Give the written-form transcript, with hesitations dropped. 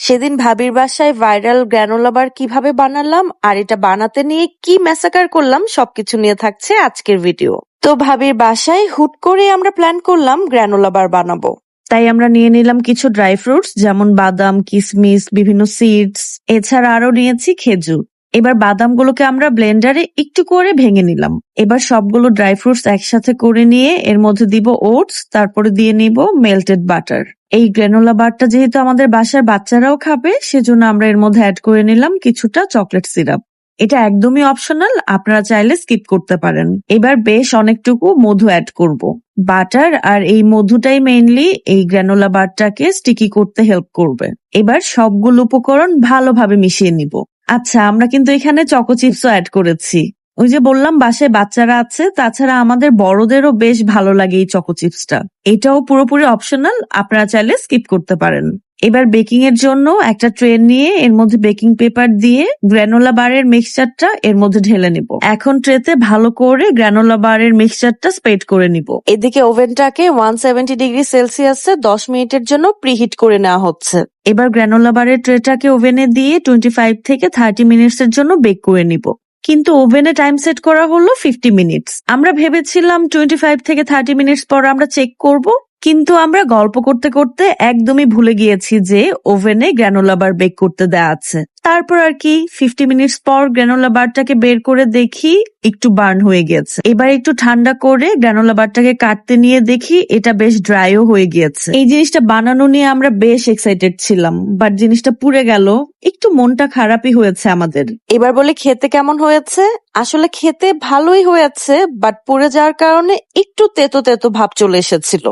সেদিন ভাবির বাসায় ভাইরাল গ্রানোলা বার কিভাবে বানালাম আর এটা বানাতে নিয়ে কি ম্যাসাকার করলাম সবকিছু নিয়ে থাকছে আজকের ভিডিও। তো ভাবির বাসায় হুট করে আমরা প্ল্যান করলাম গ্রানোলা বার বানাবো। তাই আমরা নিয়ে নিলাম কিছু ড্রাই ফ্রুটস যেমন বাদাম, কিশমিশ, বিভিন্ন সিডস, এছাড়া আরো নিয়েছি খেজুর। এবার বাদামগুলোকে আমরা ব্লেন্ডারে একটু করে ভেঙে নিলাম। এবার সবগুলো ড্রাই ফ্রুটস একসাথে করে নিয়ে এর মধ্যে দিব ওটস, তারপরে দিয়ে নিব মেল্টেড বাটার। এই গ্রানোলা বারটা যেহেতু আমাদের বাসার বাচ্চারাও খাবে, সেজন্য আমরা এর মধ্যে অ্যাড করে নিলাম কিছুটা চকলেট সিরাপ। এটা একদমই অপশনাল, আপনারা চাইলে স্কিপ করতে পারেন। এবার বেশ অনেকটুকু মধু অ্যাড করব। বাটার আর এই মধুটাই মেইনলি এই গ্রানোলা বারটাকে স্টিকি করতে হেল্প করবে। এবার সবগুলো উপকরণ ভালোভাবে মিশিয়ে নিব। আচ্ছা, আমরা কিন্তু এখানে চকো চিপসও অ্যাড করেছি। ওই যে বললাম বাসায় বাচ্চারা আছে, তাছাড়া আমাদের বড়দেরও বেশ ভালো লাগে এই চকো চিপসটা। এটাও পুরোপুরি অপশনাল, আপনারা চাইলে স্কিপ করতে পারেন। এবার বেকিং এর জন্য একটা ট্রে নিয়ে এর মধ্যে বেকিং পেপার দিয়ে গ্রানোলা বারের মিক্সচারটা এর মধ্যে ঢেলে নিব। এখন ট্রেতে ভালো করে গ্রানোলা বারের মিক্সচারটা স্প্রেড করে নিব। এদিকে ওভেনটাকে 170 ডিগ্রি সেলসিয়াসে 10 মিনিটের জন্য প্রিহিট করে নেওয়া হচ্ছে। এবার গ্রানোলা বারের ট্রেটাকে ওভেনে দিয়ে 25 থেকে 30 মিনিটস এর জন্য বেক করে নিব। কিন্তু ওভেনে টাইম সেট করা হলো 50 মিনিটস। আমরা ভেবেছিলাম 25 থেকে 30 মিনিটস পর আমরা চেক করব, কিন্তু আমরা গল্প করতে করতে একদমই ভুলে গিয়েছি যে ওভেনে গ্রানোলা বার বেক করতে দেয়া আছে। তারপর আর কি 50 মিনিটস পর গ্রানোলা বারটাকে বের করে দেখি একটু বার্ন হয়ে গেছে। এবার একটু ঠান্ডা করে গ্রানোলা বারটাকে কাটতে নিয়ে দেখি এটা বেশ ড্রাইও হয়ে গিয়েছে। এই জিনিসটা বানানো নিয়ে আমরা বেশ এক্সাইটেড ছিলাম, বাট জিনিসটা পুড়ে গেল। একটু মনটা খারাপই হয়েছে আমাদের। এবার বলে খেতে কেমন হয়েছে? আসলে খেতে ভালোই হয়েছে, বাট পুড়ে যাওয়ার কারণে একটু তেতো তেতো ভাব চলে এসেছিল।